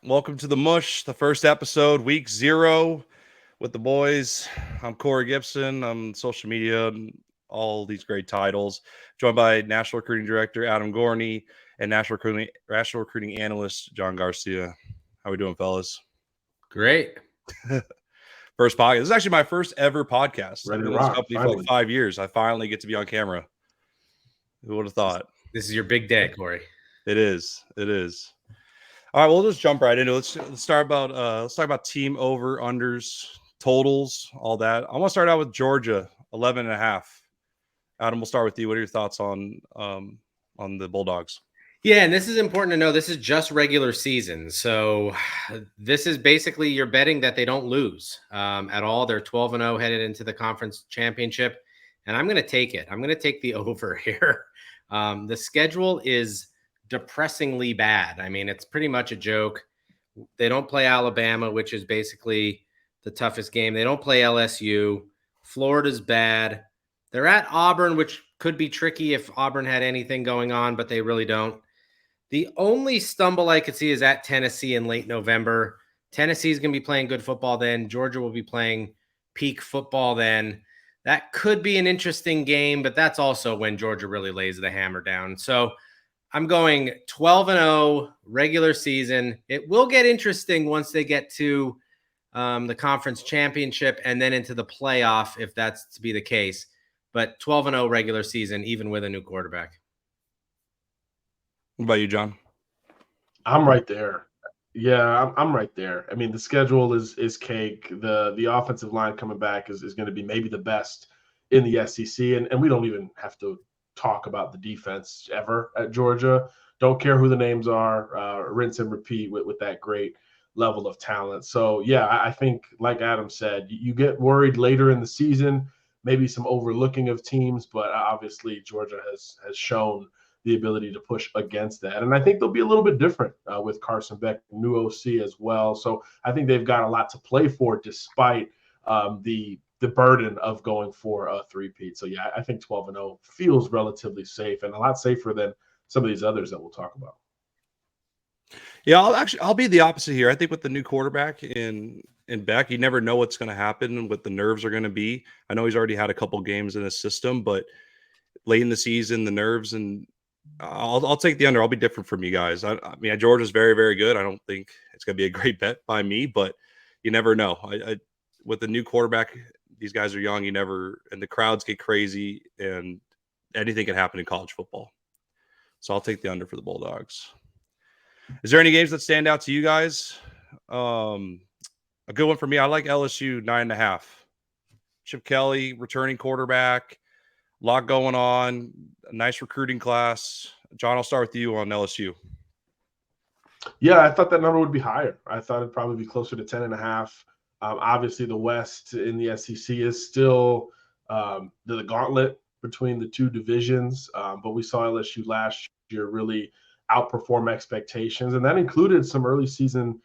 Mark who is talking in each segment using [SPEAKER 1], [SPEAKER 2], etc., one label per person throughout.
[SPEAKER 1] Welcome to the Mush, the first episode, week 0 with the boys. I'm Corey Gibson. I'm social media and all these great titles. Joined by National Recruiting Director Adam Gorney and National Recruiting Analyst John Garcia. How we doing, fellas?
[SPEAKER 2] Great.
[SPEAKER 1] First podcast. This is actually my first ever podcast.
[SPEAKER 3] Ready
[SPEAKER 1] I've
[SPEAKER 3] to
[SPEAKER 1] been in this
[SPEAKER 3] rock,
[SPEAKER 1] company for
[SPEAKER 3] finally.
[SPEAKER 1] like 5 years. I finally get to be on camera. Who would have thought?
[SPEAKER 2] This is your big day, Corey.
[SPEAKER 1] It is. All right, we'll just jump right into it. Let's talk about team over, unders, totals, all that. I want to start out with Georgia, 11.5. Adam, we'll start with you. What are your thoughts on the Bulldogs?
[SPEAKER 2] Yeah, and this is important to know. This is just regular season. So this is basically you're betting that they don't lose at all. They're 12-0 headed into the conference championship. And I'm going to take it. I'm going to take the over here. The schedule is depressingly bad. I mean, it's pretty much a joke. They don't play Alabama, which is basically the toughest game. They don't play LSU. Florida's bad. They're at Auburn, which could be tricky if Auburn had anything going on, but they really don't. The only stumble I could see is at Tennessee in late November. Tennessee's going to be playing good football then. Georgia will be playing peak football then. That could be an interesting game, but that's also when Georgia really lays the hammer down. So I'm going 12-0 regular season. It will get interesting once they get to the conference championship and then into the playoff, if that's to be the case. But 12-0 regular season, even with a new quarterback.
[SPEAKER 1] What about you, John?
[SPEAKER 3] I'm right there. Yeah, I'm right there. I mean, the schedule is cake. The offensive line coming back is going to be maybe the best in the SEC, and we don't even have to talk about the defense ever at Georgia. Don't care who the names are, rinse and repeat with that great level of talent. So, yeah, I think, like Adam said, you get worried later in the season, maybe some overlooking of teams, but obviously Georgia has shown the ability to push against that. And I think they'll be a little bit different with Carson Beck, new OC as well. So I think they've got a lot to play for despite the burden of going for a three-peat. So, yeah, I think 12-0 feels relatively safe and a lot safer than some of these others that we'll talk about.
[SPEAKER 1] Yeah, I'll be the opposite here. I think with the new quarterback in Beck, you never know what's going to happen and what the nerves are going to be. I know he's already had a couple games in his system, but late in the season, the nerves, and I'll take the under. I'll be different from you guys. I mean, Georgia's very, very good. I don't think it's going to be a great bet by me, but you never know. With the new quarterback, these guys are young. And the crowds get crazy, and anything can happen in college football. So I'll take the under for the Bulldogs. Is there any games that stand out to you guys? A good one for me. I like LSU 9.5. Chip Kelly, returning quarterback. A lot going on. A nice recruiting class. John, I'll start with you on LSU.
[SPEAKER 3] Yeah, I thought that number would be higher. I thought it'd probably be closer to 10.5. Obviously, the West in the SEC is still the gauntlet between the two divisions, but we saw LSU last year really outperform expectations, and that included some early season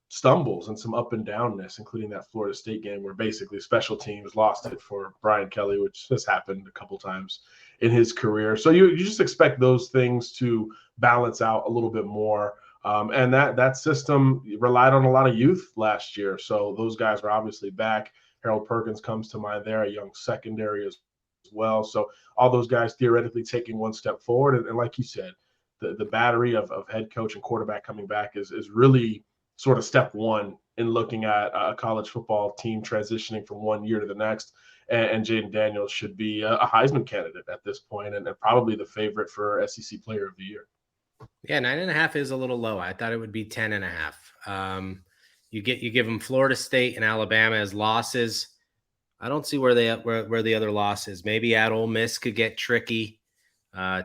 [SPEAKER 3] stumbles and some up and downness, including that Florida State game where basically special teams lost it for Brian Kelly, which has happened a couple times in his career. So you just expect those things to balance out a little bit more. And that system relied on a lot of youth last year. So those guys are obviously back. Harold Perkins comes to mind there, a young secondary as well. So all those guys theoretically taking one step forward. And like you said, the battery of head coach and quarterback coming back is really sort of step one in looking at a college football team transitioning from one year to the next. And Jaden Daniels should be a Heisman candidate at this point and probably the favorite for SEC Player of the Year.
[SPEAKER 2] Yeah, 9.5 is a little low. I thought it would be 10.5. You give them Florida State and Alabama as losses. I don't see where the other loss is. Maybe at Ole Miss could get tricky.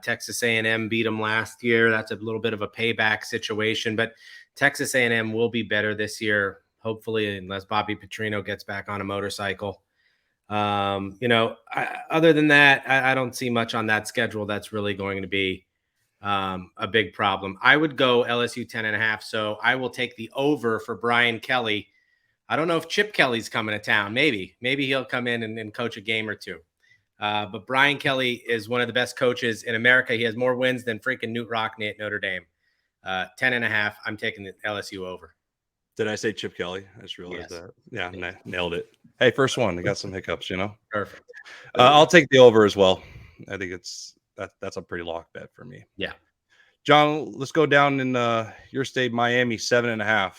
[SPEAKER 2] Texas A&M beat them last year. That's a little bit of a payback situation, but Texas A&M will be better this year, hopefully, unless Bobby Petrino gets back on a motorcycle. Other than that, I don't see much on that schedule that's really going to be a big problem. I would go LSU 10.5. So I will take the over for Brian Kelly. I don't know if Chip Kelly's coming to town. Maybe he'll come in and coach a game or two. But Brian Kelly is one of the best coaches in America. He has more wins than freaking Newt Rockne at Notre Dame. 10.5. I'm taking the LSU over.
[SPEAKER 1] Did I say Chip Kelly? I just realized
[SPEAKER 2] Yes.
[SPEAKER 1] that. Yeah, nailed it. Hey, first one. I got some hiccups,
[SPEAKER 2] Perfect.
[SPEAKER 1] I'll take the over as well. I think that's a pretty lock bet for me.
[SPEAKER 2] Yeah.
[SPEAKER 1] John, let's go down in your state, Miami, 7.5.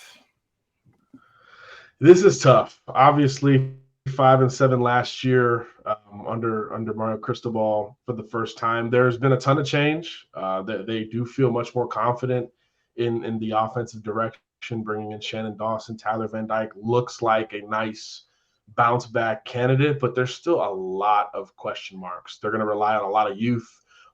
[SPEAKER 3] This is tough. Obviously, 5-7 last year under Mario Cristobal for the first time. There's been a ton of change. They do feel much more confident in the offensive direction. Bringing in Shannon Dawson, Tyler Van Dyke looks like a nice bounce back candidate, but there's still a lot of question marks. They're going to rely on a lot of youth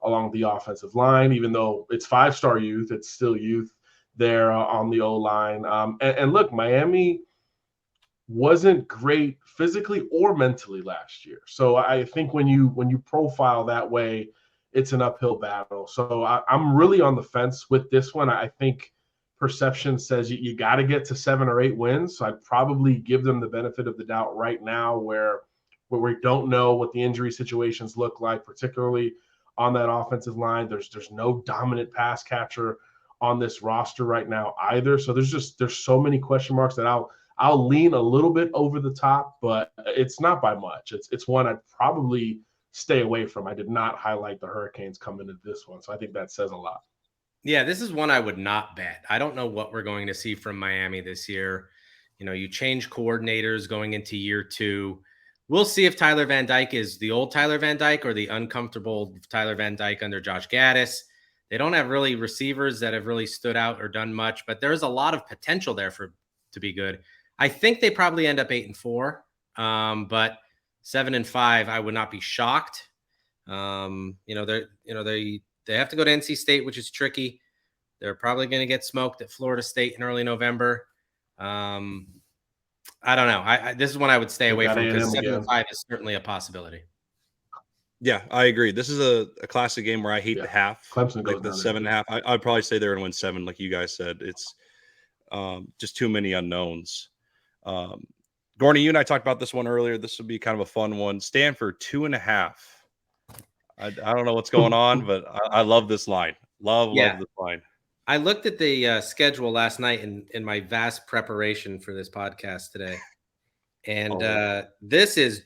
[SPEAKER 3] along the offensive line, even though it's 5-star youth, it's still youth there on the O-line. And look, Miami wasn't great physically or mentally last year. So I think when you profile that way, it's an uphill battle. So I'm really on the fence with this one. I think perception says you got to get to 7 or 8 wins. So I'd probably give them the benefit of the doubt right now where we don't know what the injury situations look like, particularly on that offensive line. There's no dominant pass catcher on this roster right now either. So there's so many question marks that I'll lean a little bit over the top, but it's not by much. It's one I'd probably stay away from. I did not highlight the Hurricanes coming into this one, so I think that says a lot.
[SPEAKER 2] Yeah, this is one I would not bet. I don't know what we're going to see from Miami this year. You change coordinators going into year 2. We'll see if Tyler Van Dyke is the old Tyler Van Dyke or the uncomfortable Tyler Van Dyke under Josh Gaddis. They don't have really receivers that have really stood out or done much, but there's a lot of potential there to be good. I think they probably end up 8-4, but 7-5, I would not be shocked. They have to go to NC State, which is tricky. They're probably going to get smoked at Florida State in early November. I don't know. This is one I would stay away from because 7-5 is certainly a possibility.
[SPEAKER 1] Yeah, I agree. This is a classic game where I hate the half.
[SPEAKER 3] Clemson
[SPEAKER 1] like the 7.5. I'd probably say they're going to win 7, like you guys said. It's just too many unknowns. Gorney, you and I talked about this one earlier. This would be kind of a fun one. Stanford 2.5. I don't know what's going on, but I love this line. Love this line.
[SPEAKER 2] I looked at the schedule last night in my vast preparation for this podcast today. And this is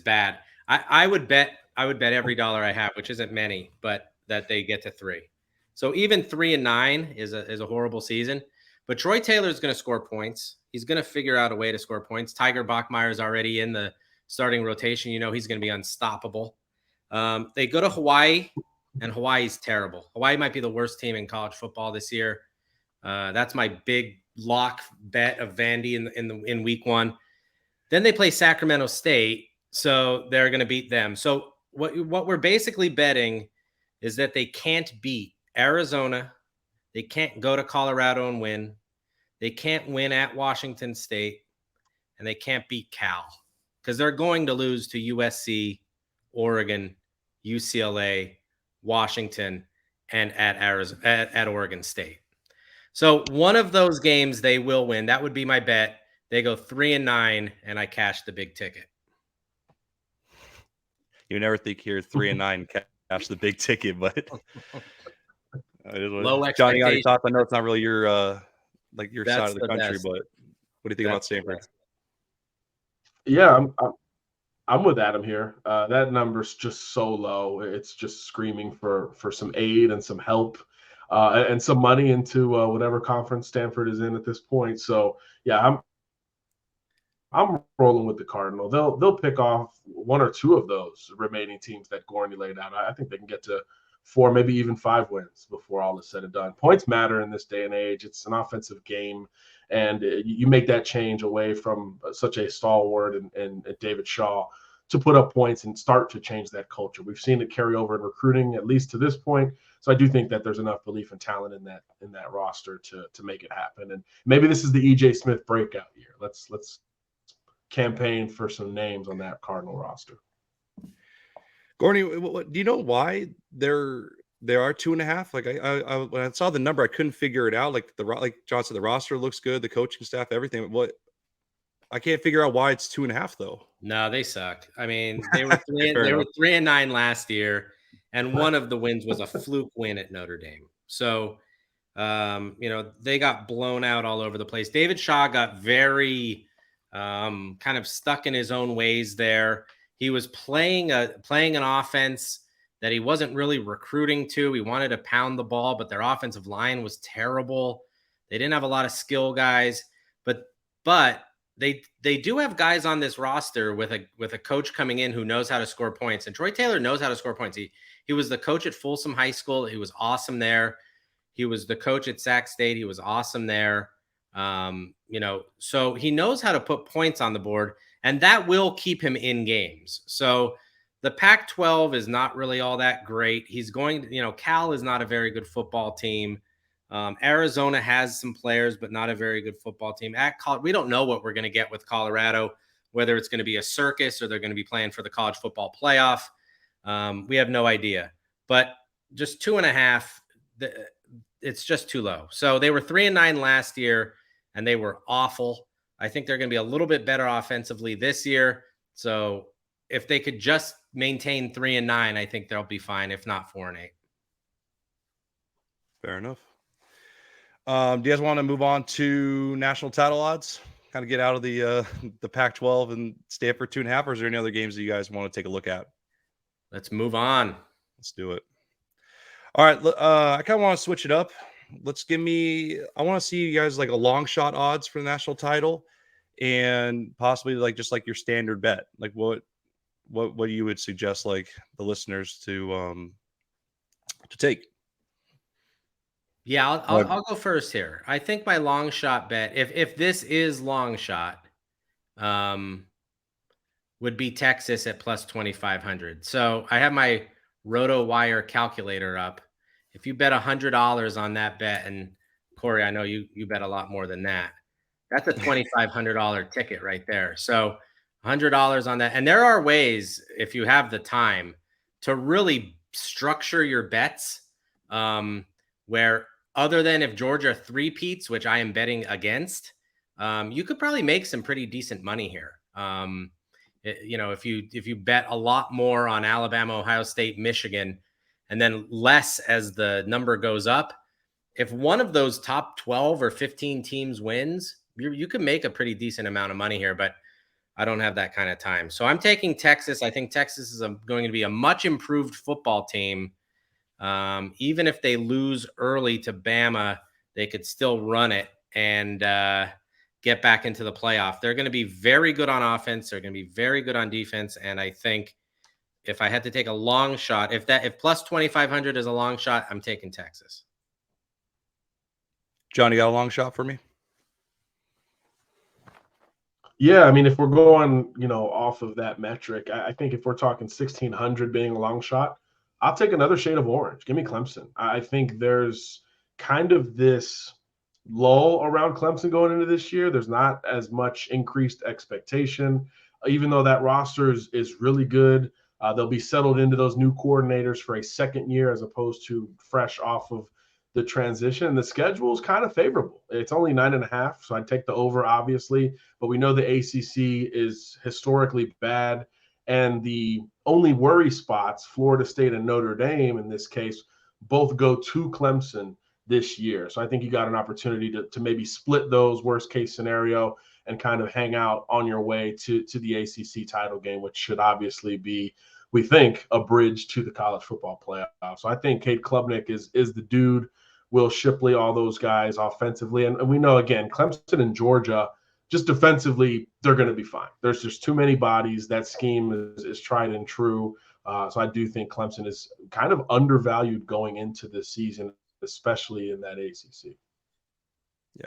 [SPEAKER 2] bad. I would bet every dollar I have, which isn't many, but that they get to 3. So even 3-9 is a horrible season. But Troy Taylor is going to score points. He's going to figure out a way to score points. Tiger Bachmeier is already in the starting rotation. He's going to be unstoppable. They go to Hawaii, and Hawaii's terrible. Hawaii might be the worst team in college football this year. That's my big lock bet of Vandy in week 1. Then they play Sacramento State, so they're going to beat them. So what we're basically betting is that they can't beat Arizona. They can't go to Colorado and win. They can't win at Washington State, and they can't beat Cal because they're going to lose to USC, Oregon, UCLA, Washington, and at Oregon State. So one of those games they will win. That would be my bet. They go 3-9, and I cash the big ticket.
[SPEAKER 1] You never think you're 3-9 cash the big ticket, but
[SPEAKER 2] low expectations.
[SPEAKER 1] Johnny, any thoughts? I know it's not really your
[SPEAKER 2] That's
[SPEAKER 1] side of the country,
[SPEAKER 2] best.
[SPEAKER 1] but what do you think about Stanford?
[SPEAKER 3] Yeah, I'm with Adam here. That number's just so low. It's just screaming for some aid and some help and some money into whatever conference Stanford is in at this point. So yeah, I'm rolling with the Cardinal. They'll pick off 1 or 2 of those remaining teams that Gorney laid out. I think they can get to 4, maybe even 5 wins before all is said and done. Points matter in this day and age. It's an offensive game, and you make that change away from such a stalwart and David Shaw to put up points and start to change that culture. We've seen it carry over in recruiting, at least to this point. So I do think that there's enough belief and talent in that roster to make it happen. And maybe this is the E.J. Smith breakout year. Let's campaign for some names on that Cardinal roster.
[SPEAKER 1] Gorney, do you know why they are 2.5? Like I when I saw the number, I couldn't figure it out. Like John said, the roster looks good, the coaching staff, everything. I can't figure out why it's 2.5 though.
[SPEAKER 2] No, they suck. I mean, they were 3-9 last year, and one of the wins was a fluke win at Notre Dame. So They got blown out all over the place. David Shaw got very kind of stuck in his own ways there. He was playing an offense that he wasn't really recruiting to. He wanted to pound the ball, but their offensive line was terrible. They didn't have a lot of skill guys, but they do have guys on this roster with a coach coming in who knows how to score points. And Troy Taylor knows how to score points. He was the coach at Folsom High School. He was awesome there. He was the coach at Sac State. He was awesome there. So he knows how to put points on the board, and that will keep him in games. So the Pac-12 is not really all that great. He's going to, Cal is not a very good football team. Arizona has some players, but not a very good football team. We don't know what we're going to get with Colorado, whether it's going to be a circus or they're going to be playing for the college football playoff. We have no idea, but just 2.5, it's just too low. So they were 3-9 last year and they were awful. I think they're going to be a little bit better offensively this year. So if they could just maintain 3-9, I think they'll be fine. If not 4-8.
[SPEAKER 1] Fair enough. Do you guys want to move on to national title odds? Kind of get out of the Pac-12 and stay up for 2.5, or is there any other games that you guys want to take a look at?
[SPEAKER 2] Let's move on.
[SPEAKER 1] Let's do it. All right. I kind of want to switch it up. I want to see you guys like a long shot odds for the national title and possibly like just like your standard bet. Like what you would suggest like the listeners to take?
[SPEAKER 2] Yeah, I'll go first here. I think my long shot bet, if this is long shot, would be Texas at plus 2,500. So I have my RotoWire calculator up. If you bet $100 on that bet, and Corey, I know you bet a lot more than that. That's a $2,500 ticket right there. So $100 on that. And there are ways, if you have the time, to really structure your bets where other than if Georgia three-peats, which I am betting against, you could probably make some pretty decent money here. If you bet a lot more on Alabama, Ohio State, Michigan, and then less as the number goes up, if one of those top 12 or 15 teams wins, you can make a pretty decent amount of money here, but I don't have that kind of time. So I'm taking Texas. I think Texas is going to be a much improved football team. Even if they lose early to Bama, they could still run it and get back into the playoff. They're going to be very good on offense. They're going to be very good on defense. And I think if I had to take a long shot, if plus 2,500 is a long shot, I'm taking Texas.
[SPEAKER 1] Johnny, got a long shot for me?
[SPEAKER 3] Yeah, I mean, if we're going, off of that metric, I think if we're talking 1,600 being a long shot, I'll take another shade of orange. Give me Clemson. I think there's kind of this lull around Clemson going into this year. There's not as much increased expectation, even though that roster is really good. They'll be settled into those new coordinators for a second year as opposed to fresh off of the transition. And the schedule is kind of favorable. It's only 9.5, so I'd take the over, obviously. But we know the ACC is historically bad. And the only worry spots, Florida State and Notre Dame in this case, both go to Clemson this year. So I think you got an opportunity to maybe split those worst case scenario and kind of hang out on your way to the ACC title game, which should obviously be, we think, a bridge to the college football playoff. So I think Cade Klubnik is the dude. Will Shipley, all those guys offensively. And we know, again, Clemson and Georgia, just defensively, they're going to be fine. There's just too many bodies. That scheme is tried and true. So I do think Clemson is kind of undervalued going into this season, especially in that ACC.
[SPEAKER 1] Yeah.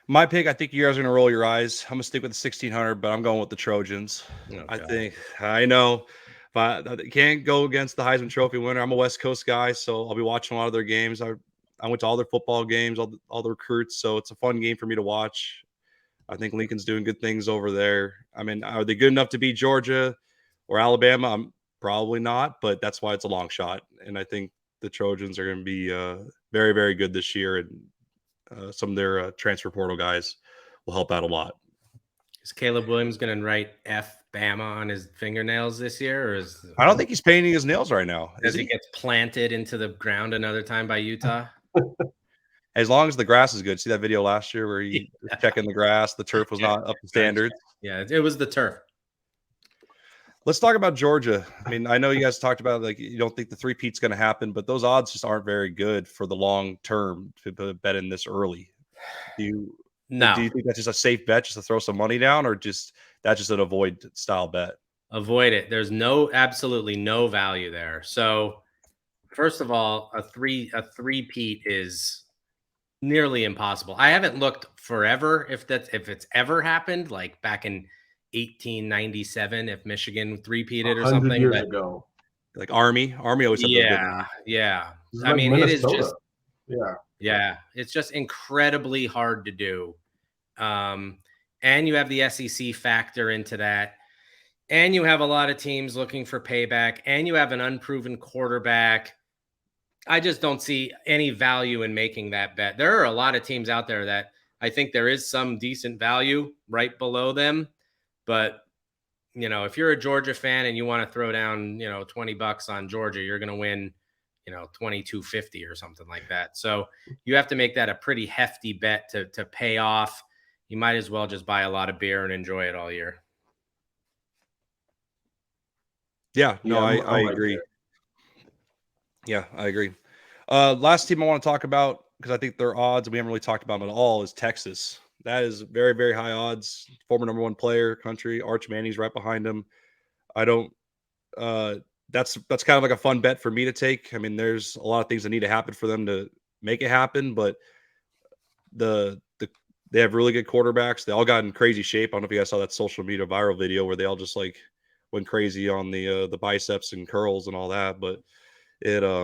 [SPEAKER 1] My pick, I think you guys are going to roll your eyes. I'm going to stick with the 1,600, but I'm going with the Trojans.
[SPEAKER 2] Okay.
[SPEAKER 1] I know. But I can't go against the Heisman Trophy winner. I'm a West Coast guy, so I'll be watching a lot of their games. I went to all their football games, all the recruits, so it's a fun game for me to watch. I think Lincoln's doing good things over there. I mean, are they good enough to beat Georgia or Alabama? I'm probably not, but that's why it's a long shot. And I think the Trojans are going to be very, very good this year, and some of their transfer portal guys will help out a lot.
[SPEAKER 2] Is Caleb Williams going to write F Bama on his fingernails this year? Or
[SPEAKER 1] I don't think he's painting his nails right now.
[SPEAKER 2] As he gets planted into the ground another time by Utah?
[SPEAKER 1] As long as the grass is good. See that video last year where he was checking the grass, the turf was not up to standards.
[SPEAKER 2] Yeah, it was the turf.
[SPEAKER 1] Let's talk about Georgia. I mean, I know you guys talked about like you don't think the three-peat's going to happen, but those odds just aren't very good for the long term to bet in this early. Do you think that's just a safe bet just to throw some money down, or that's just an avoid style bet?
[SPEAKER 2] Avoid it. There's absolutely no value there. So first of all, a three-peat is nearly impossible. I haven't looked forever if it's ever happened, like back in 1897, if Michigan three-peated or something.
[SPEAKER 3] 100 years ago.
[SPEAKER 1] Like Army always had those good ones.
[SPEAKER 2] Yeah.
[SPEAKER 3] I mean, Minnesota.
[SPEAKER 2] It is just
[SPEAKER 3] yeah.
[SPEAKER 2] It's just incredibly hard to do. And you have the SEC factor into that. And you have a lot of teams looking for payback, and you have an unproven quarterback. I just don't see any value in making that bet. There are a lot of teams out there that I think there is some decent value right below them. But, if you're a Georgia fan and you want to throw down, $20 on Georgia, you're going to win, $22.50 or something like that. So you have to make that a pretty hefty bet to pay off. You might as well just buy a lot of beer and enjoy it all year.
[SPEAKER 1] Yeah, no, I agree. Yeah, I agree. Last team I want to talk about, because I think their odds, we haven't really talked about them at all, is Texas. That is very, very high odds. Former number one player, country. Arch Manning's right behind him. I don't that's kind of like a fun bet for me to take. I mean, there's a lot of things that need to happen for them to make it happen, but they have really good quarterbacks. They all got in crazy shape. I don't know if you guys saw that social media viral video where they all just like went crazy on the biceps and curls and all that. But I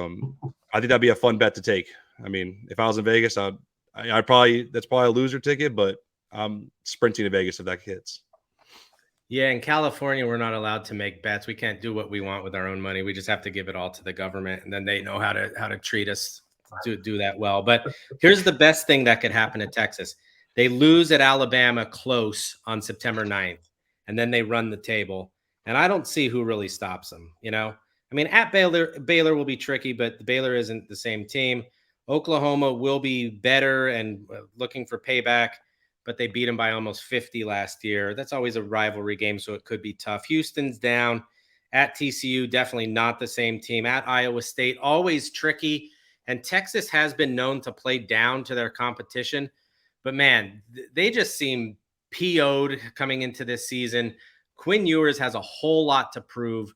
[SPEAKER 1] think that'd be a fun bet to take. I mean, if I was in Vegas, that's probably a loser ticket, but I'm sprinting to Vegas if that hits.
[SPEAKER 2] Yeah, in California, we're not allowed to make bets. We can't do what we want with our own money. We just have to give it all to the government, and then they know how to treat us to do that well. But here's the best thing that could happen to Texas. They lose at Alabama close on September 9th, and then they run the table. And I don't see who really stops them, I mean, at Baylor will be tricky, but Baylor isn't the same team. Oklahoma will be better and looking for payback, but they beat them by almost 50 last year. That's always a rivalry game, so it could be tough. Houston's down. At TCU, definitely not the same team. At Iowa State, always tricky. And Texas has been known to play down to their competition. But, man, they just seem PO'd coming into this season. Quinn Ewers has a whole lot to prove.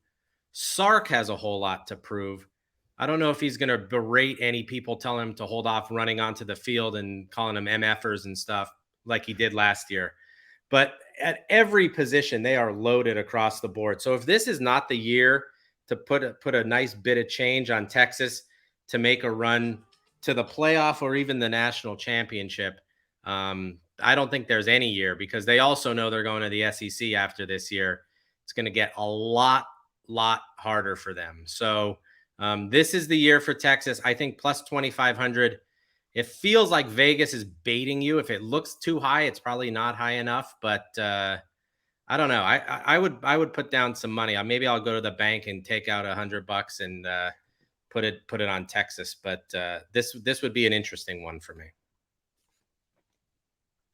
[SPEAKER 2] Sark has a whole lot to prove. I don't know if he's going to berate any people telling him to hold off running onto the field and calling them MFers and stuff like he did last year. But at every position, they are loaded across the board. So if this is not the year to put a nice bit of change on Texas to make a run to the playoff or even the national championship, I don't think there's any year, because they also know they're going to the SEC after this year. It's going to get a lot harder for them. So this is the year for Texas. I think plus 2,500. It feels like Vegas is baiting you. If it looks too high, it's probably not high enough. But I don't know. I would put down some money. Maybe I'll go to the bank and take out $100 and put it on Texas. But this would be an interesting one for me.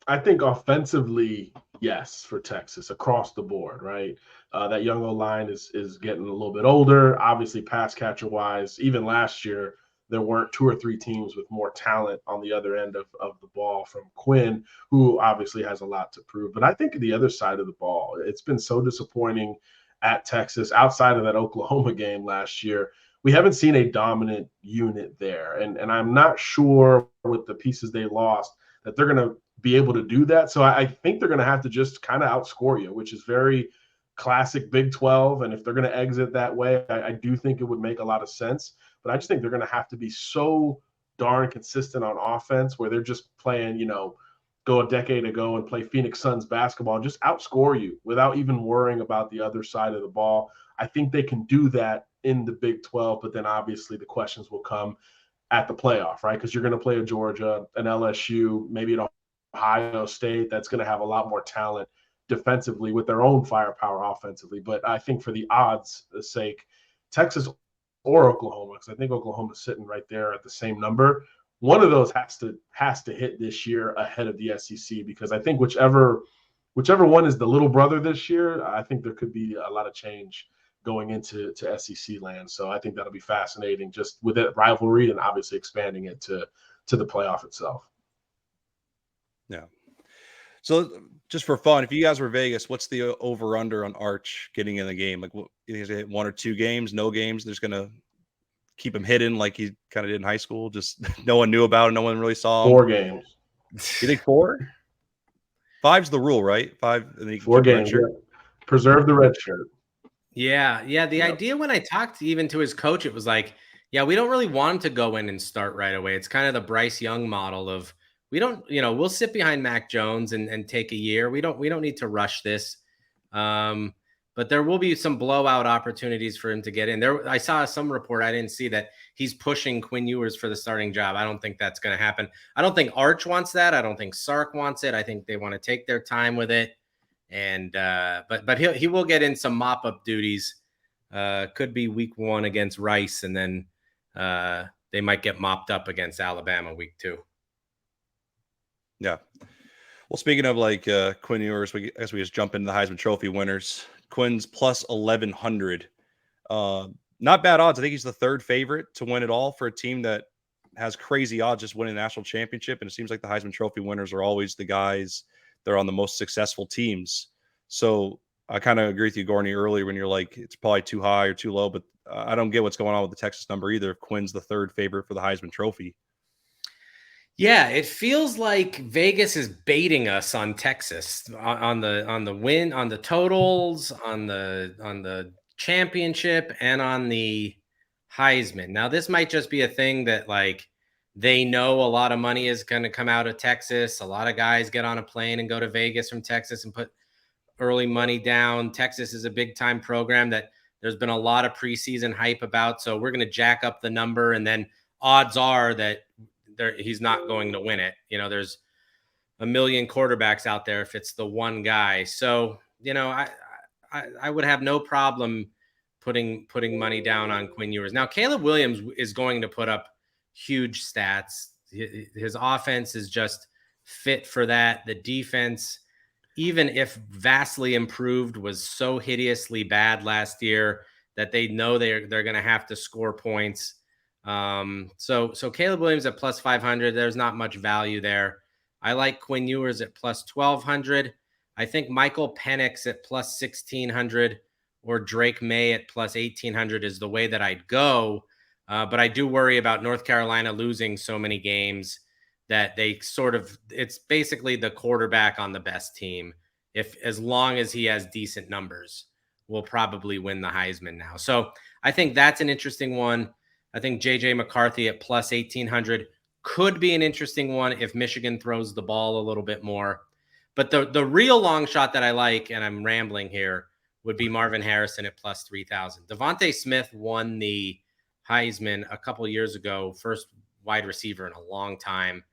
[SPEAKER 3] I think offensively, yes, for Texas across the board, right? That young O-line is getting a little bit older. Obviously, pass catcher wise, even last year, there weren't two or three teams with more talent on the other end of the ball from Quinn, who obviously has a lot to prove. But I think the other side of the ball, it's been so disappointing at Texas outside of that Oklahoma game last year. We haven't seen a dominant unit there. And I'm not sure with the pieces they lost that they're going to be able to do that. So I think they're going to have to just kind of outscore you, which is very classic Big 12. And if they're going to exit that way, I do think it would make a lot of sense. But I just think they're going to have to be so darn consistent on offense where they're just playing, go a decade ago and play Phoenix Suns basketball, just outscore you without even worrying about the other side of the ball. I think they can do that in the Big 12, but then obviously the questions will come at the playoff, right? Because you're going to play a Georgia, an LSU, maybe an Ohio State that's going to have a lot more talent defensively with their own firepower offensively. But I think for the odds' sake, Texas or Oklahoma, because I think Oklahoma's sitting right there at the same number, one of those has to hit this year ahead of the SEC, because I think whichever one is the little brother this year, I think there could be a lot of change going into SEC land. So I think that'll be fascinating, just with that rivalry and obviously expanding it to the playoff itself.
[SPEAKER 1] Yeah. So just for fun, if you guys were Vegas, what's the over under on Arch getting in the game? Like, what, you think he's gonna hit 1 or 2 games, no games? They're just gonna keep him hidden like he kind of did in high school. Just no one knew about him, no one really saw him.
[SPEAKER 3] 4 games.
[SPEAKER 1] You think 4? 5's the rule, right? 5, and then you can
[SPEAKER 3] 4
[SPEAKER 1] keep
[SPEAKER 3] games. Yeah. Preserve the red shirt.
[SPEAKER 2] Yeah. The idea when I talked even to his coach, it was like, yeah, we don't really want him to go in and start right away. It's kind of the Bryce Young model of, we don't, we'll sit behind Mac Jones and take a year. We don't need to rush this. But there will be some blowout opportunities for him to get in there. I saw some report, I didn't see, that he's pushing Quinn Ewers for the starting job. I don't think that's going to happen. I don't think Arch wants that. I don't think Sark wants it. I think they want to take their time with it. And but he will get in some mop up duties. Could be week 1 against Rice, and then they might get mopped up against Alabama week 2.
[SPEAKER 1] Yeah. Well, speaking of like Quinn Ewers, I guess we just jump into the Heisman Trophy winners. Quinn's plus 1,100. Not bad odds. I think he's the 3rd favorite to win it all for a team that has crazy odds just winning the national championship. And it seems like the Heisman Trophy winners are always the guys that are on the most successful teams. So I kind of agree with you, Gorney, earlier when you're like, it's probably too high or too low, but I don't get what's going on with the Texas number either. If Quinn's the 3rd favorite for the Heisman Trophy.
[SPEAKER 2] Yeah, it feels like Vegas is baiting us on Texas on the win, on the totals, on the championship, and on the Heisman. Now, this might just be a thing that like they know a lot of money is going to come out of Texas. A lot of guys get on a plane and go to Vegas from Texas and put early money down. Texas is a big time program that there's been a lot of preseason hype about. So we're going to jack up the number, and then odds are that he's not going to win it. There's a million quarterbacks out there if it's the one guy. So, I would have no problem putting money down on Quinn Ewers. Now, Caleb Williams is going to put up huge stats. His offense is just fit for that. The defense, even if vastly improved, was so hideously bad last year that they know they're going to have to score points. So Caleb Williams at plus 500, there's not much value there. I like Quinn Ewers at plus 1,200. I think Michael Penix at plus 1,600 or Drake May at plus 1,800 is the way that I'd go. But I do worry about North Carolina losing so many games that it's basically the quarterback on the best team. As long as he has decent numbers, will probably win the Heisman now. So I think that's an interesting one. I think J.J. McCarthy at plus 1,800 could be an interesting one if Michigan throws the ball a little bit more. But the real long shot that I like, and I'm rambling here, would be Marvin Harrison at plus 3,000. Devontae Smith won the Heisman a couple years ago, first wide receiver in a long time.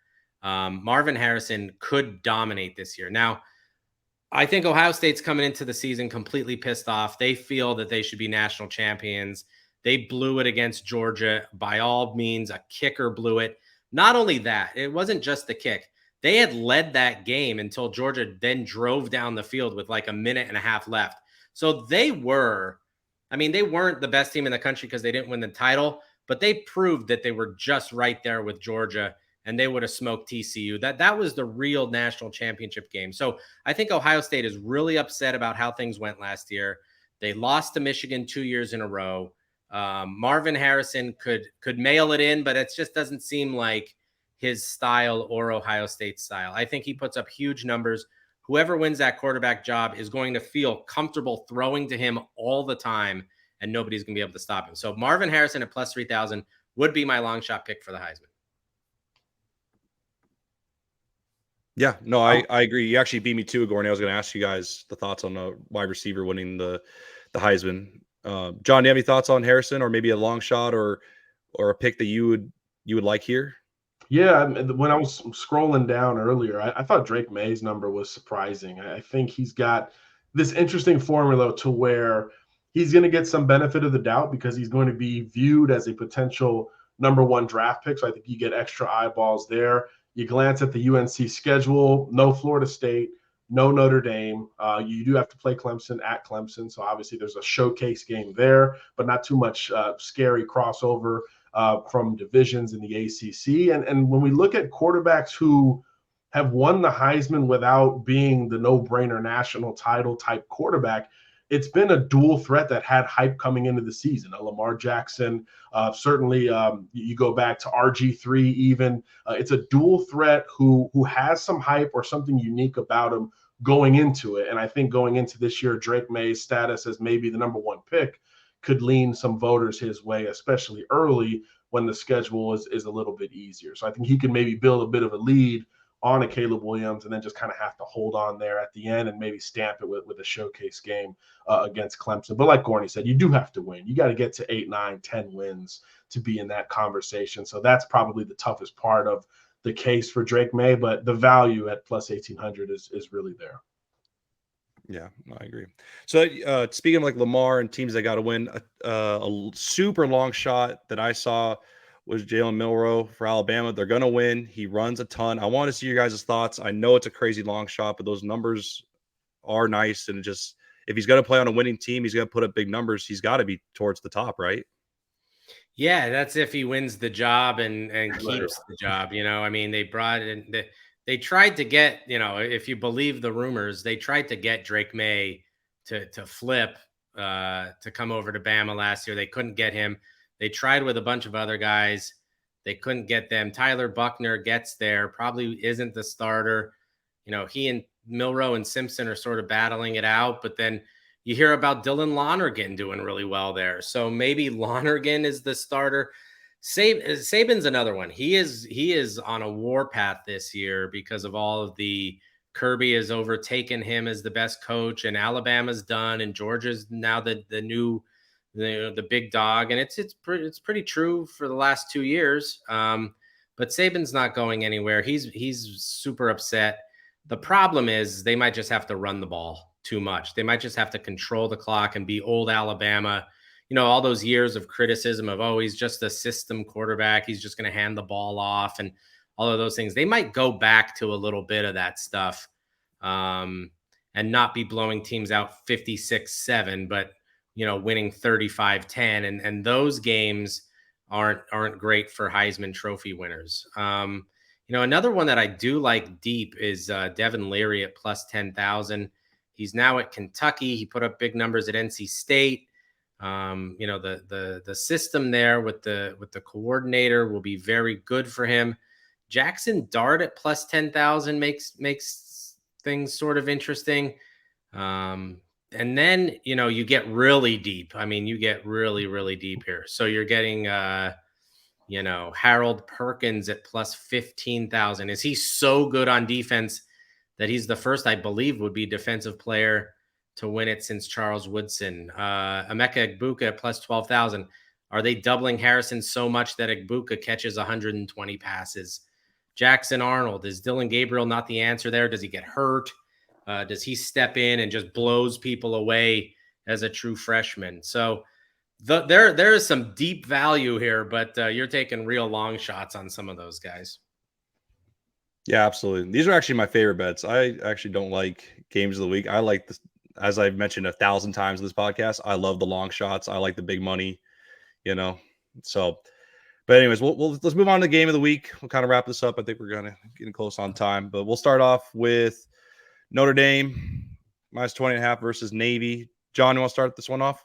[SPEAKER 2] Marvin Harrison could dominate this year. Now, I think Ohio State's coming into the season completely pissed off. They feel that they should be national champions. They blew it against Georgia. By all means, a kicker blew it. Not only that, it wasn't just the kick. They had led that game until Georgia then drove down the field with like a minute and a half left. So they weren't the best team in the country because they didn't win the title, but they proved that they were just right there with Georgia, and they would have smoked TCU. That was the real national championship game. So I think Ohio State is really upset about how things went last year. They lost to Michigan 2 years in a row. Marvin Harrison could mail it in, but it just doesn't seem like his style or Ohio State's style. I think he puts up huge numbers. Whoever wins that quarterback job is going to feel comfortable throwing to him all the time, and nobody's going to be able to stop him. So Marvin Harrison at plus 3,000 would be my long shot pick for the Heisman.
[SPEAKER 1] Yeah, no, I agree. You actually beat me too, Gorney. I was going to ask you guys the thoughts on a wide receiver winning the Heisman. John, do you have any thoughts on Harrison, or maybe a long shot or a pick that you would like here?
[SPEAKER 3] Yeah, when I was scrolling down earlier, I thought Drake May's number was surprising. I think he's got this interesting formula to where he's going to get some benefit of the doubt because he's going to be viewed as a potential #1 draft pick. So I think you get extra eyeballs there. You glance at the UNC schedule, no Florida State, no Notre Dame. You do have to play Clemson at Clemson. So obviously there's a showcase game there, but not too much scary crossover from divisions in the ACC. And when we look at quarterbacks who have won the Heisman without being the no-brainer national title type quarterback, it's been a dual threat that had hype coming into the season. Lamar Jackson, certainly you go back to RG3 even. It's a dual threat who has some hype or something unique about him going into it. And I think going into this year, Drake May's status as maybe the #1 pick could lean some voters his way, especially early when the schedule is a little bit easier. So I think he can maybe build a bit of a lead on a Caleb Williams and then just kind of have to hold on there at the end and maybe stamp it with a showcase game against Clemson. But like Gorney said, you do have to win. You got to get to 8, 9, 10 wins to be in that conversation. So that's probably the toughest part of the case for Drake May, but the value at plus 1,800 is really there.
[SPEAKER 1] Yeah, I agree. So speaking of like Lamar and teams that got to win, a super long shot that I saw was Jalen Milroe for Alabama. They're going to win. He runs a ton. I want to see your guys' thoughts. I know it's a crazy long shot, but those numbers are nice. And just if he's going to play on a winning team, he's going to put up big numbers. He's got to be towards the top, right?
[SPEAKER 2] Yeah, that's if he wins the job and keeps the job. I mean, they brought in they tried to get, if you believe the rumors, they tried to get Drake May to flip to come over to Bama last year. They couldn't get him. They tried with a bunch of other guys. They couldn't get them. Tyler Buckner gets there, probably isn't the starter. He and Milroe and Simpson are sort of battling it out, but then you hear about Dylan Lonergan doing really well there. So maybe Lonergan is the starter. Saban's another one. He is on a warpath this year because of all of the Kirby has overtaken him as the best coach, and Alabama's done, and Georgia's now the new the big dog, and it's pretty true for the last 2 years. But Saban's not going anywhere. He's super upset. The problem is they might just have to run the ball too much. They might just have to control the clock and be old Alabama. All those years of criticism of, oh, he's just a system quarterback. He's just going to hand the ball off and all of those things. They might go back to a little bit of that stuff and not be blowing teams out 56-7, but winning 35-10, and those games aren't great for Heisman Trophy winners. Another one that I do like deep is Devin Leary at plus 10,000. He's now at Kentucky. He put up big numbers at NC State. The system there with the coordinator will be very good for him. Jackson Dart at plus 10,000 makes things sort of interesting. And then, you get really deep. I mean, you get really, really deep here. So you're getting, Harold Perkins at plus 15,000. Is he so good on defense that he's the first, I believe, would be defensive player to win it since Charles Woodson? Emeka Egbuka at plus 12,000. Are they doubling Harrison so much that Egbuka catches 120 passes? Jackson Arnold, is Dylan Gabriel not the answer there? Does he get hurt? Does he step in and just blows people away as a true freshman? So there is some deep value here, but you're taking real long shots on some of those guys.
[SPEAKER 1] Yeah, absolutely. These are actually my favorite bets. I actually don't like games of the week. I like this, as I've mentioned 1,000 times in this podcast. I love the long shots. I like the big money, So, but anyways, let's move on to the game of the week. We'll kind of wrap this up. I think we're getting close on time, but we'll start off with Notre Dame minus 20.5 versus Navy. John, you want to start this one off?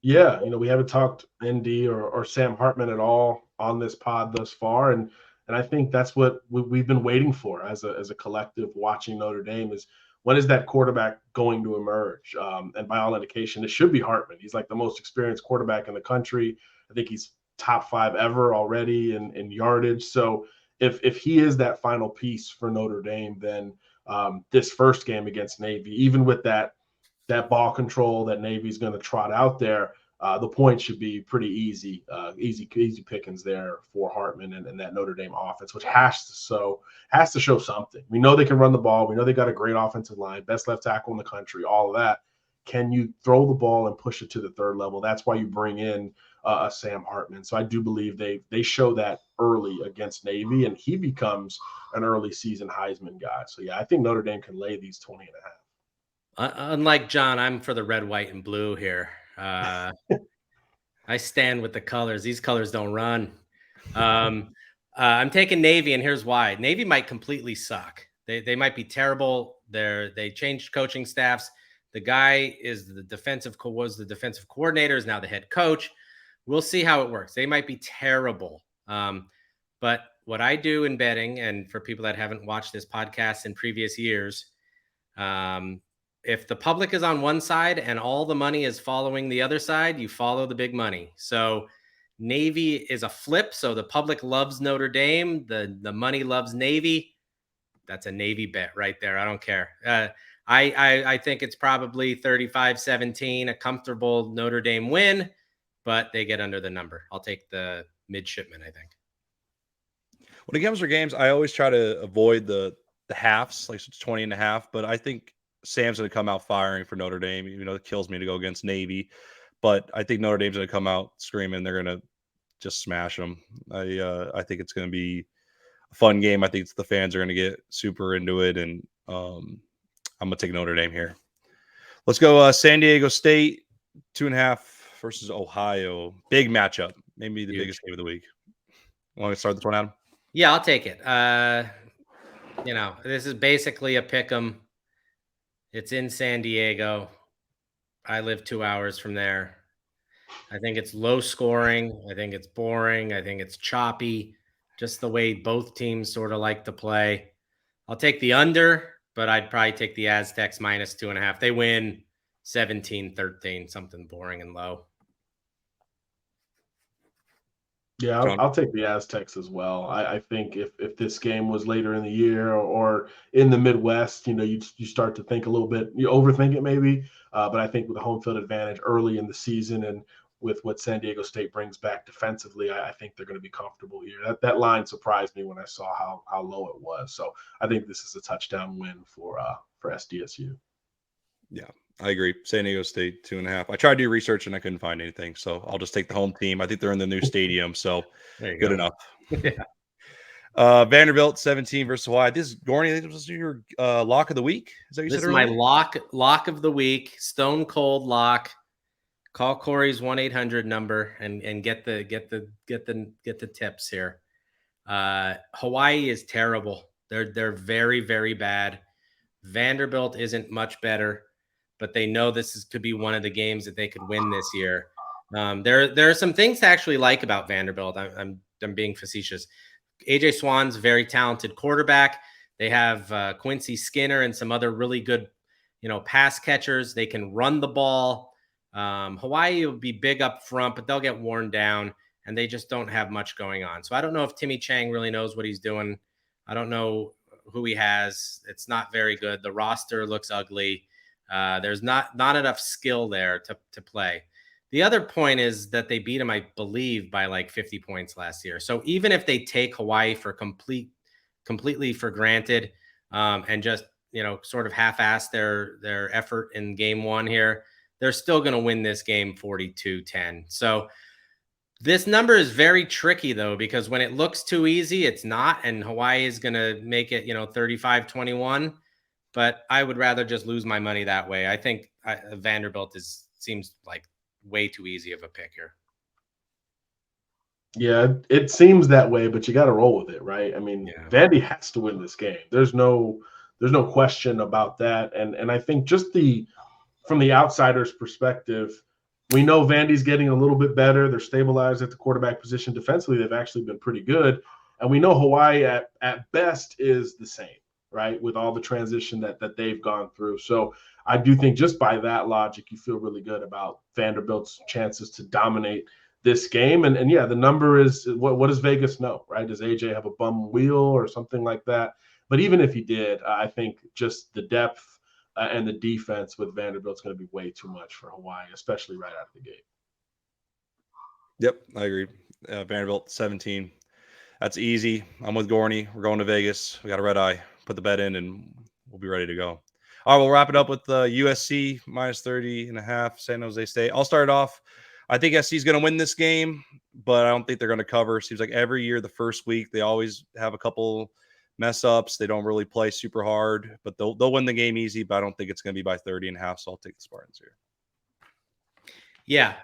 [SPEAKER 3] Yeah, we haven't talked ND or Sam Hartman at all on this pod thus far, and I think that's what we've been waiting for as a collective watching Notre Dame is when is that quarterback going to emerge? And by all indication, it should be Hartman. He's like the most experienced quarterback in the country. I think he's top 5 ever already in yardage. So if he is that final piece for Notre Dame, then this first game against Navy, even with that ball control that Navy's going to trot out there, the points should be pretty easy pickings there for Hartman and that Notre Dame offense, which has to show something. We know they can run the ball. We know they got a great offensive line, best left tackle in the country, all of that. Can you throw the ball and push it to the third level? That's why you bring in a Sam Hartman. So I do believe they show that early against Navy, and he becomes an early season Heisman guy. So yeah, I think Notre Dame can lay these 20.5.
[SPEAKER 2] Unlike John, I'm for the red, white, and blue here. I stand with the colors. These colors don't run. I'm taking Navy, and here's why. Navy might completely suck. They might be terrible. They changed coaching staffs. The guy was the defensive coordinator, is now the head coach. We'll see how it works. They might be terrible. But what I do in betting, and for people that haven't watched this podcast in previous years, if the public is on one side and all the money is following the other side, you follow the big money. So Navy is a flip. So the public loves Notre Dame. The money loves Navy. That's a Navy bet right there. I don't care. I think it's probably 35-17, a comfortable Notre Dame win, but they get under the number. I'll take the midshipman, I think.
[SPEAKER 1] When it comes to games, I always try to avoid the halves, like it's 20.5, but I think Sam's going to come out firing for Notre Dame. It kills me to go against Navy, but I think Notre Dame's going to come out screaming. They're going to just smash them. I think it's going to be a fun game. I think the fans are going to get super into it, and I'm going to take Notre Dame here. Let's go San Diego State, 2.5 versus Ohio. Big matchup. Maybe the biggest game of the week. Want to start this one, Adam?
[SPEAKER 2] Yeah, I'll take it. This is basically a pick 'em. It's in San Diego. I live 2 hours from there. I think it's low scoring. I think it's boring. I think it's choppy, just the way both teams sort of like to play. I'll take the under, but I'd probably take the Aztecs minus 2.5. They win 17-13, something boring and low.
[SPEAKER 3] Yeah, I'll take the Aztecs as well. I think if this game was later in the year or in the Midwest, you start to think a little bit, you overthink it maybe. But I think with the home field advantage early in the season and with what San Diego State brings back defensively, I think they're going to be comfortable here. That line surprised me when I saw how low it was. So I think this is a touchdown win for SDSU.
[SPEAKER 1] Yeah, I agree. San Diego State 2.5. I tried to do research and I couldn't find anything, so I'll just take the home team. I think they're in the new stadium, so good enough.
[SPEAKER 2] Yeah.
[SPEAKER 1] Vanderbilt 17 versus Hawaii. This is Gorney. I think this is your lock of the week. Is that what you
[SPEAKER 2] This
[SPEAKER 1] said
[SPEAKER 2] is
[SPEAKER 1] earlier?
[SPEAKER 2] my lock of the week. Stone cold lock. Call Corey's 1-800 number and get the tips here. Hawaii is terrible. They're very, very bad. Vanderbilt isn't much better, but they know this could be one of the games that they could win this year. There are some things to actually like about Vanderbilt. I'm being facetious. AJ Swann's a very talented quarterback. They have Quincy Skinner and some other really good, pass catchers. They can run the ball. Hawaii will be big up front, but they'll get worn down, and they just don't have much going on. So I don't know if Timmy Chang really knows what he's doing. I don't know who he has. It's not very good. The roster looks ugly. There's not enough skill there to play. The other point is that they beat him, I believe, by like 50 points last year. So even if they take Hawaii for completely for granted, and just, sort of half-ass their effort in game one here, they're still going to win this game 42-10. So this number is very tricky, though, because when it looks too easy, it's not, and Hawaii is going to make it, 35-21. But I would rather just lose my money that way. I think Vanderbilt seems like way too easy of a pick here.
[SPEAKER 3] Yeah, it seems that way, but you got to roll with it, right? I mean, Vandy has to win this game. There's no question about that. And I think just from the outsider's perspective, we know Vandy's getting a little bit better. They're stabilized at the quarterback position. Defensively, they've actually been pretty good. And we know Hawaii at best is the same, right, with all the transition that they've gone through. So I do think just by that logic, you feel really good about Vanderbilt's chances to dominate this game. And yeah, the number is what does Vegas know, right? Does AJ have a bum wheel or something like that? But even if he did, I think just the depth and the defense with Vanderbilt's going to be way too much for Hawaii, especially right out of the gate.
[SPEAKER 1] Yep, I agree. Vanderbilt 17. That's easy. I'm with Gorney. We're going to Vegas. We got a red eye. Put the bet in, and we'll be ready to go. All right, we'll wrap it up with USC minus 30.5, San Jose State. I'll start it off. I think SC is going to win this game, but I don't think they're going to cover. Seems like every year, the first week, they always have a couple mess ups. They don't really play super hard, but they'll win the game easy. But I don't think it's going to be by 30.5. So I'll take the Spartans here.
[SPEAKER 2] Yeah,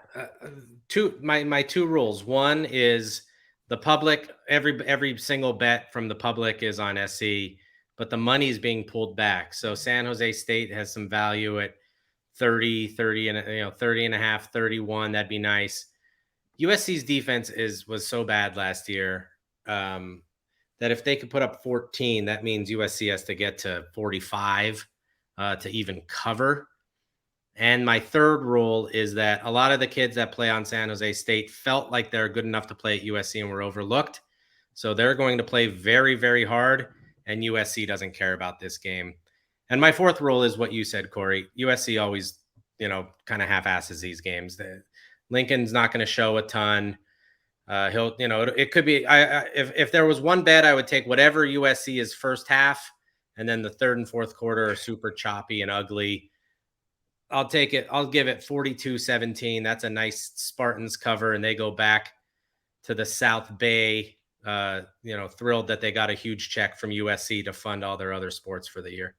[SPEAKER 2] my two rules. One is the public. Every single bet from the public is on SC, but the money is being pulled back. So San Jose State has some value at 30 and 30 and a half, 31. That'd be nice. USC's defense was so bad last year that if they could put up 14, that means USC has to get to 45 to even cover. And my third rule is that a lot of the kids that play on San Jose State felt like they're good enough to play at USC and were overlooked. So they're going to play very, very hard, and USC doesn't care about this game. And my fourth rule is what you said, Corey. USC always, kind of half-asses these games. Lincoln's not going to show a ton. It could be. If there was one bet, I would take whatever USC is first half, and then the third and fourth quarter are super choppy and ugly. I'll take it. I'll give it 42-17. That's a nice Spartans cover, and they go back to the South Bay, thrilled that they got a huge check from USC to fund all their other sports for the year.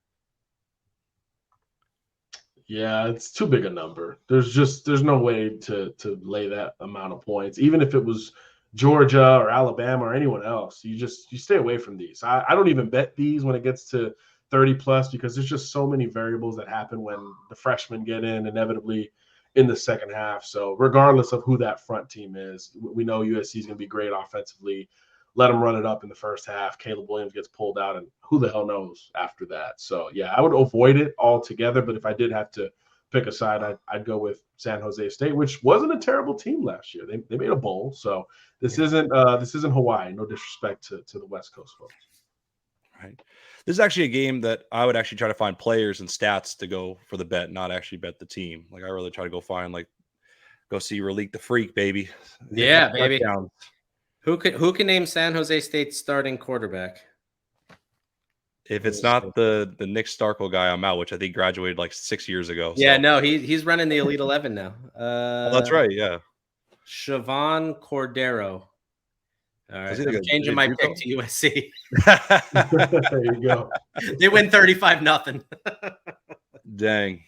[SPEAKER 3] Yeah, it's too big a number. There's no way to lay that amount of points. Even if it was Georgia or Alabama or anyone else, you stay away from these. I don't even bet these when it gets to 30 plus, because there's just so many variables that happen when the freshmen get in inevitably in the second half. So regardless of who that front team is, we know USC is going to be great offensively. Let them run it up in the first half. Caleb Williams gets pulled out, and who the hell knows after that. So yeah, I would avoid it altogether. But if I did have to pick a side, I'd go with San Jose State, which wasn't a terrible team last year. They made a bowl. So this isn't Hawaii. No disrespect to the West Coast folks.
[SPEAKER 1] Right. This is actually a game that I would actually try to find players and stats to go for the bet, not actually bet the team. Like I really try to go see Raleek the Freak, baby.
[SPEAKER 2] Yeah, baby. Who can name San Jose State's starting quarterback?
[SPEAKER 1] If it's not the Nick Starkel guy, I'm out, which I think graduated like 6 years ago.
[SPEAKER 2] Yeah, no, he's running the Elite 11 now.
[SPEAKER 1] That's right, yeah.
[SPEAKER 2] Siobhan Cordero. All right, I'm
[SPEAKER 1] like
[SPEAKER 2] changing my pick to USC.
[SPEAKER 3] There you go.
[SPEAKER 2] They win 35-0.
[SPEAKER 1] Dang.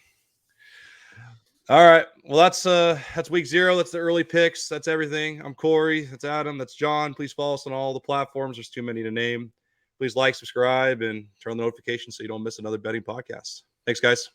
[SPEAKER 1] All right. Well, that's week 0. That's the early picks. That's everything. I'm Corey. That's Adam. That's John. Please follow us on all the platforms. There's too many to name. Please like, subscribe, and turn on the notifications so you don't miss another betting podcast. Thanks, guys.